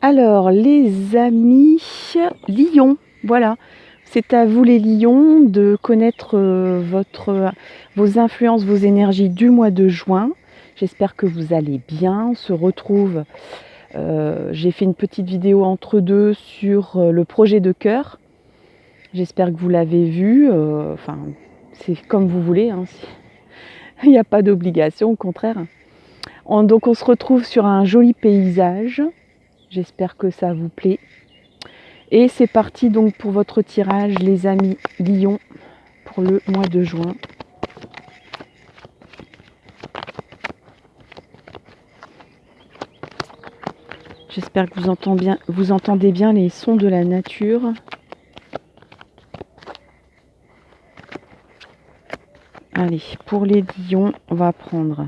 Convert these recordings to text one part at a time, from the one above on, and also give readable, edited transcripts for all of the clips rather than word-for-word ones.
Alors, les amis lions, voilà. C'est à vous les lions de connaître vos influences, vos énergies du mois de juin. J'espère que vous allez bien. On se retrouve. J'ai fait une petite vidéo entre deux sur le projet de cœur. J'espère que vous l'avez vu. Enfin, c'est comme vous voulez. Hein. Il n'y a pas d'obligation, au contraire. Donc, on se retrouve sur un joli paysage. J'espère que ça vous plaît. Et c'est parti donc pour votre tirage, les amis lions, pour le mois de juin. J'espère que vous entendez bien les sons de la nature. Allez, pour les lions, on va prendre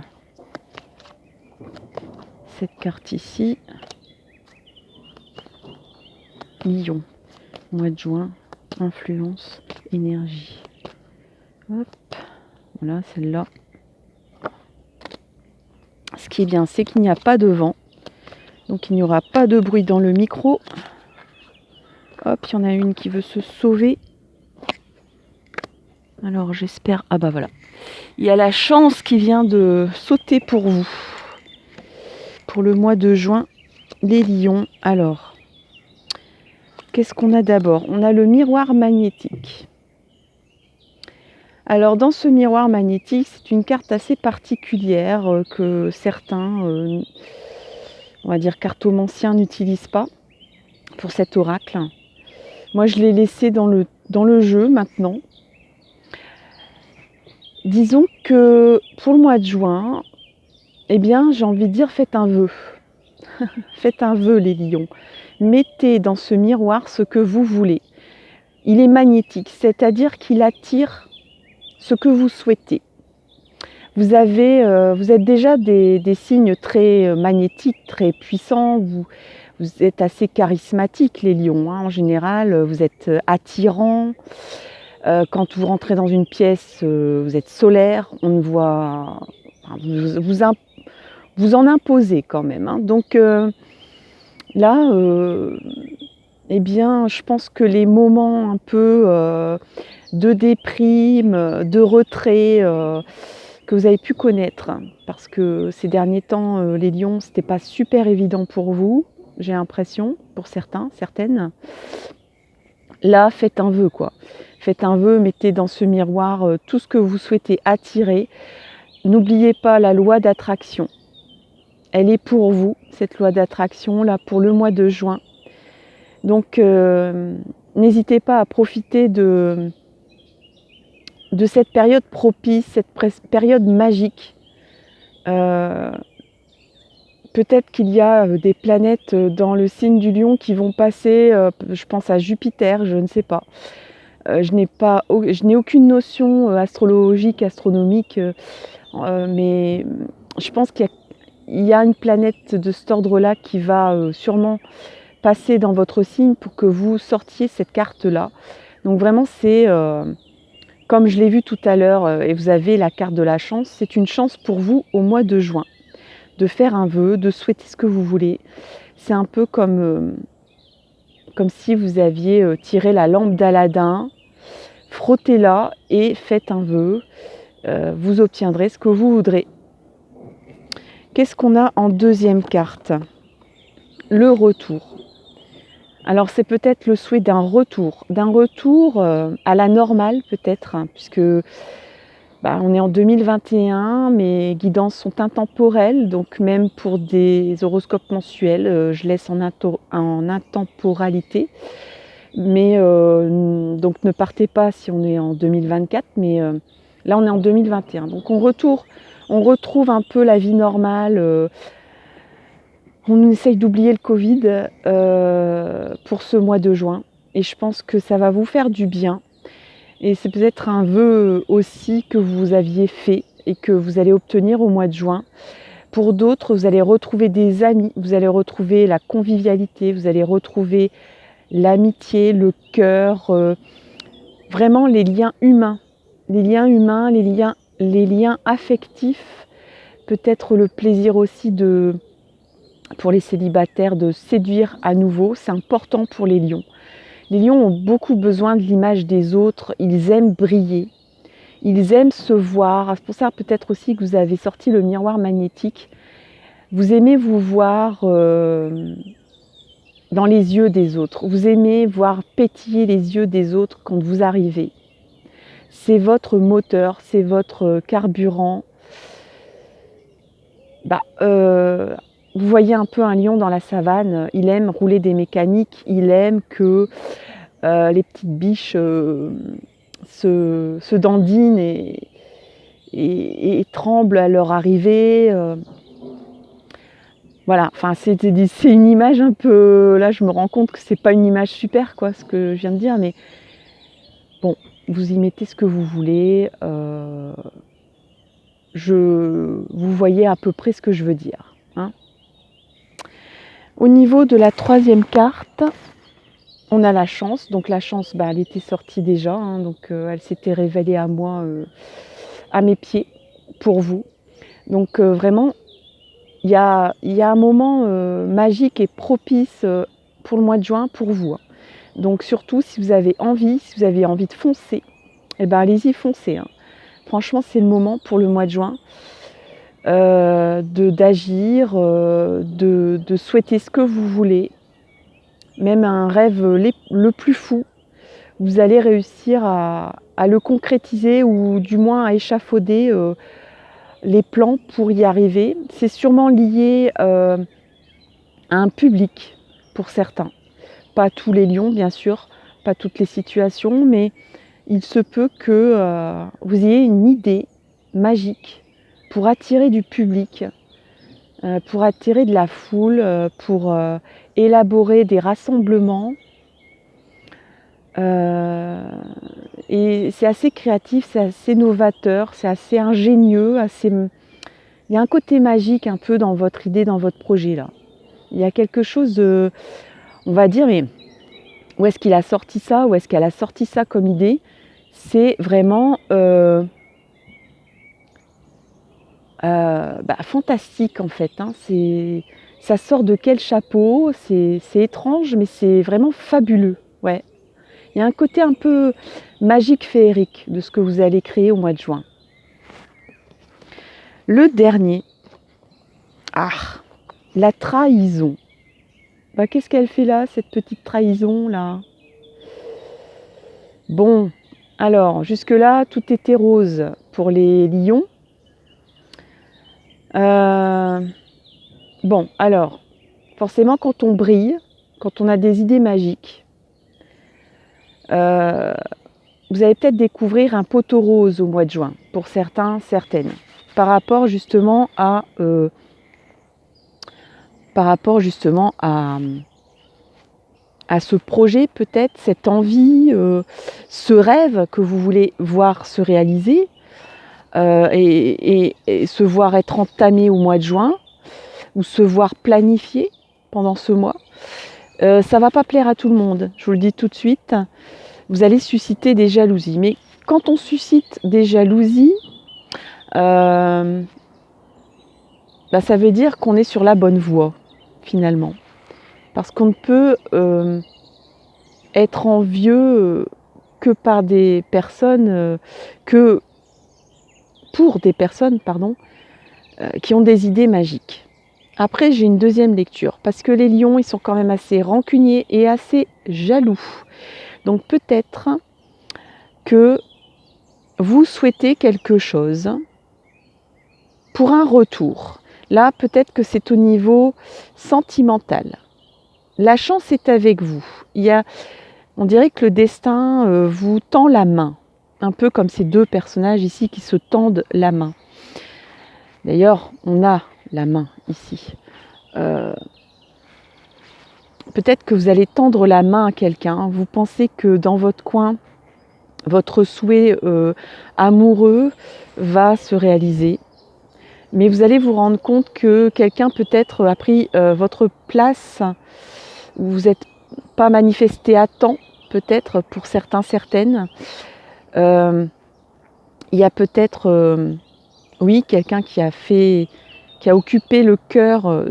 cette carte ici. Lion, mois de juin, influence, énergie. Hop, voilà celle-là. Ce qui est bien, c'est qu'il n'y a pas de vent. Donc il n'y aura pas de bruit dans le micro. Hop, il y en a une qui veut se sauver. Alors j'espère... Ah bah voilà. Il y a la chance qui vient de sauter pour vous. Pour le mois de juin, les lions. Alors, qu'est-ce qu'on a d'abord? On a le miroir magnétique. Alors dans ce miroir magnétique, c'est une carte assez particulière que certains, on va dire cartomanciens, n'utilisent pas pour cet oracle. Moi je l'ai laissé dans le jeu maintenant. Disons que pour le mois de juin, eh bien j'ai envie de dire faites un vœu. Faites un vœu les lions. Mettez dans ce miroir ce que vous voulez. Il est magnétique, c'est-à-dire qu'il attire ce que vous souhaitez. Vous êtes déjà des signes très magnétiques, très puissants. Vous êtes assez charismatiques les lions. Hein. En général, vous êtes attirants. Quand vous rentrez dans une pièce, vous êtes solaire. On ne voit... Enfin, vous en imposez quand même. Hein. Donc là, eh bien, je pense que les moments un peu de déprime, de retrait que vous avez pu connaître, parce que ces derniers temps, les lions, c'était pas super évident pour vous, j'ai l'impression, pour certaines. Là, faites un vœu, quoi. Faites un vœu, mettez dans ce miroir tout ce que vous souhaitez attirer. N'oubliez pas la loi d'attraction. Elle est pour vous, cette loi d'attraction, là, pour le mois de juin. Donc, n'hésitez pas à profiter de cette période propice, cette période magique. Peut-être qu'il y a des planètes dans le signe du lion qui vont passer, je pense à Jupiter, je ne sais pas. Je n'ai aucune notion astrologique, astronomique, mais je pense qu'il y a une planète de cet ordre-là qui va sûrement passer dans votre signe pour que vous sortiez cette carte-là. Donc vraiment, c'est... comme je l'ai vu tout à l'heure, et vous avez la carte de la chance, c'est une chance pour vous au mois de juin, de faire un vœu, de souhaiter ce que vous voulez. C'est un peu comme si vous aviez tiré la lampe d'Aladin, frottez-la et faites un vœu. Vous obtiendrez ce que vous voudrez. Qu'est-ce qu'on a en deuxième carte? Le retour. Alors c'est peut-être le souhait d'un retour à la normale peut-être, hein, puisque on est en 2021, mes guidances sont intemporelles, donc même pour des horoscopes mensuels, je laisse en intemporalité. Mais donc ne partez pas si on est en 2024, mais là on est en 2021. Donc on retrouve un peu la vie normale. On essaye d'oublier le Covid pour ce mois de juin. Et je pense que ça va vous faire du bien. Et c'est peut-être un vœu aussi que vous aviez fait et que vous allez obtenir au mois de juin. Pour d'autres, vous allez retrouver des amis, vous allez retrouver la convivialité, vous allez retrouver l'amitié, le cœur, vraiment les liens humains, les liens affectifs, peut-être le plaisir aussi de pour les célibataires de séduire à nouveau. C'est important pour les lions. Les lions ont beaucoup besoin de l'image des autres. Ils aiment briller. Ils aiment se voir. C'est pour ça peut-être aussi que vous avez sorti le miroir magnétique. Vous aimez vous voir dans les yeux des autres. Vous aimez voir pétiller les yeux des autres quand vous arrivez. C'est votre moteur, c'est votre carburant. Vous voyez un peu un lion dans la savane, il aime rouler des mécaniques, il aime que les petites biches se dandinent et tremblent à leur arrivée. Voilà, enfin c'est une image un peu... Là je me rends compte que c'est pas une image super quoi, ce que je viens de dire, mais bon, vous y mettez ce que vous voulez. Vous voyez à peu près ce que je veux dire. Hein. Au niveau de la troisième carte, on a la chance. Donc la chance, elle était sortie déjà. Hein, donc elle s'était révélée à moi, à mes pieds, pour vous. Donc vraiment, il y a un moment magique et propice pour le mois de juin pour vous. Hein. Donc surtout, si vous avez envie de foncer, allez-y, foncez. Hein. Franchement, c'est le moment pour le mois de juin d'agir, de souhaiter ce que vous voulez. Même un rêve le plus fou, vous allez réussir à le concrétiser ou du moins à échafauder les plans pour y arriver. C'est sûrement lié à un public pour certains. Pas tous les lions, bien sûr, pas toutes les situations, mais il se peut que vous ayez une idée magique pour attirer du public, pour attirer de la foule, pour élaborer des rassemblements. Et c'est assez créatif, c'est assez novateur, c'est assez ingénieux, il y a un côté magique un peu dans votre idée, dans votre projet là. Il y a quelque chose de, on va dire, mais où est-ce qu'il a sorti ça, où est-ce qu'elle a sorti ça comme idée? C'est vraiment fantastique en fait. Hein. Ça sort de quel chapeau? C'est étrange, mais c'est vraiment fabuleux. Ouais. Il y a un côté un peu magique, féerique de ce que vous allez créer au mois de juin. Le dernier, la trahison. Qu'est-ce qu'elle fait là, cette petite trahison là? Bon, alors jusque-là, tout était rose pour les lions. Bon, alors, forcément, quand on brille, quand on a des idées magiques, vous allez peut-être découvrir un poteau rose au mois de juin, pour certains, certaines, par rapport justement à ce projet peut-être, cette envie, ce rêve que vous voulez voir se réaliser et se voir être entamé au mois de juin ou se voir planifié pendant ce mois. Ça ne va pas plaire à tout le monde, je vous le dis tout de suite. Vous allez susciter des jalousies. Mais quand on suscite des jalousies, ça veut dire qu'on est sur la bonne voie, finalement. Parce qu'on ne peut être envieux que par des personnes, pour des personnes, qui ont des idées magiques. Après, j'ai une deuxième lecture, parce que les lions, ils sont quand même assez rancuniers et assez jaloux. Donc peut-être que vous souhaitez quelque chose pour un retour. Là, peut-être que c'est au niveau sentimental. La chance est avec vous. On dirait que le destin vous tend la main. Un peu comme ces deux personnages ici qui se tendent la main. D'ailleurs, on a la main ici. Peut-être que vous allez tendre la main à quelqu'un. Vous pensez que dans votre coin, votre souhait amoureux va se réaliser. Mais vous allez vous rendre compte que quelqu'un peut-être a pris votre place. Vous n'êtes pas manifesté à temps, peut-être, pour certains, certaines. Il y a peut-être, quelqu'un qui a occupé le cœur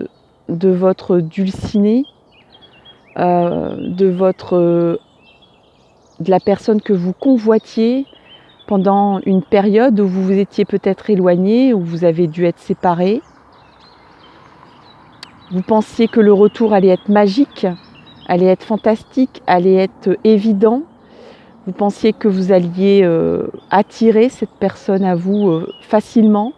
de votre dulciné, de la personne que vous convoitiez pendant une période où vous vous étiez peut-être éloigné, où vous avez dû être séparés. Vous pensiez que le retour allait être magique, allait être fantastique, allait être évident. Vous pensiez que vous alliez attirer cette personne à vous facilement.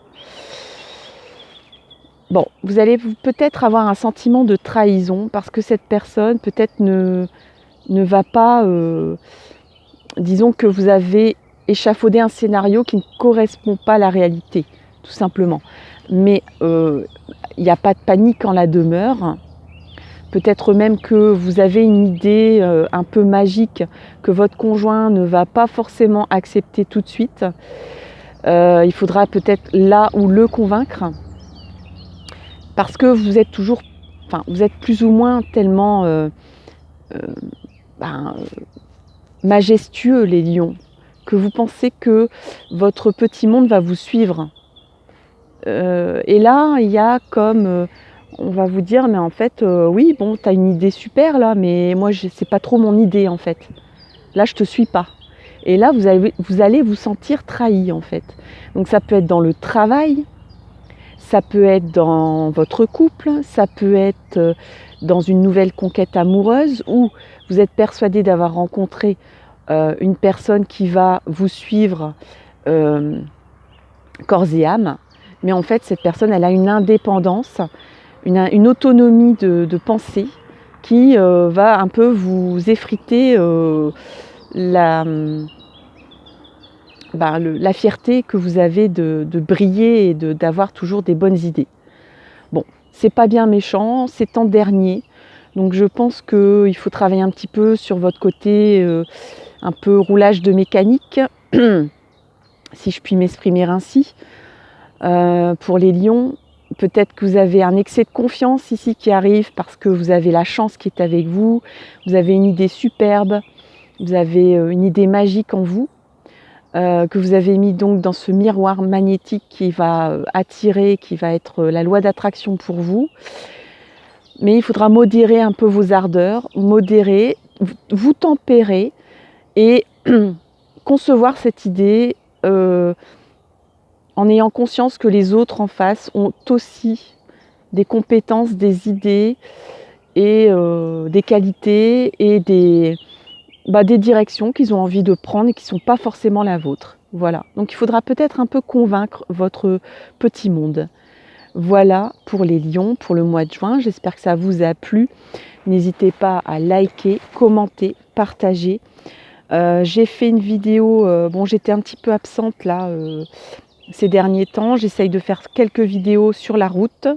Bon, vous allez peut-être avoir un sentiment de trahison parce que cette personne peut-être ne va pas... disons que vous avez échafaudé un scénario qui ne correspond pas à la réalité, tout simplement. Mais il n'y a pas de panique en la demeure. Peut-être même que vous avez une idée un peu magique que votre conjoint ne va pas forcément accepter tout de suite. Il faudra peut-être là ou le convaincre. Parce que vous êtes toujours, vous êtes plus ou moins tellement majestueux, les lions, que vous pensez que votre petit monde va vous suivre. Et là, il y a comme, on va vous dire, mais en fait, oui, bon, tu as une idée super là, mais moi, c'est pas trop mon idée en fait. Là, je te suis pas. Et là, vous allez vous sentir trahi en fait. Donc ça peut être dans le travail, ça peut être dans votre couple, ça peut être dans une nouvelle conquête amoureuse où vous êtes persuadé d'avoir rencontré une personne qui va vous suivre corps et âme, mais en fait cette personne elle a une indépendance, une autonomie de pensée qui va un peu vous effriter la fierté que vous avez de briller et d'avoir toujours des bonnes idées. Bon, c'est pas bien méchant, c'est en dernier, donc je pense qu'il faut travailler un petit peu sur votre côté un peu roulage de mécanique, si je puis m'exprimer ainsi. Pour les lions, peut-être que vous avez un excès de confiance ici qui arrive parce que vous avez la chance qui est avec vous, vous avez une idée superbe, vous avez une idée magique en vous, que vous avez mis donc dans ce miroir magnétique qui va attirer, qui va être la loi d'attraction pour vous. Mais il faudra modérer un peu vos ardeurs, modérer, vous tempérer et concevoir cette idée en ayant conscience que les autres en face ont aussi des compétences, des idées et des qualités et des directions qu'ils ont envie de prendre et qui ne sont pas forcément la vôtre. Voilà. Donc il faudra peut-être un peu convaincre votre petit monde. Voilà pour les lions, pour le mois de juin. J'espère que ça vous a plu. N'hésitez pas à liker, commenter, partager. J'ai fait une vidéo, j'étais un petit peu absente là ces derniers temps. J'essaye de faire quelques vidéos sur la route.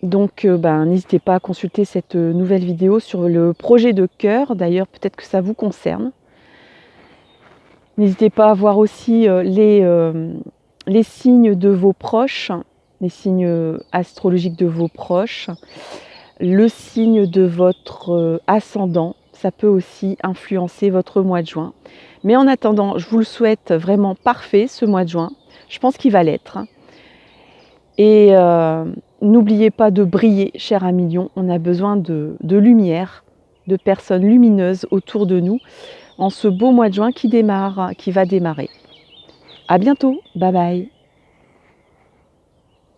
Donc n'hésitez pas à consulter cette nouvelle vidéo sur le projet de cœur. D'ailleurs, peut-être que ça vous concerne. N'hésitez pas à voir aussi les signes de vos proches, les signes astrologiques de vos proches, le signe de votre ascendant. Ça peut aussi influencer votre mois de juin. Mais en attendant, je vous le souhaite vraiment parfait ce mois de juin. Je pense qu'il va l'être. Et n'oubliez pas de briller, cher ami lion. On a besoin de lumière, de personnes lumineuses autour de nous en ce beau mois de juin qui va démarrer. À bientôt, bye bye.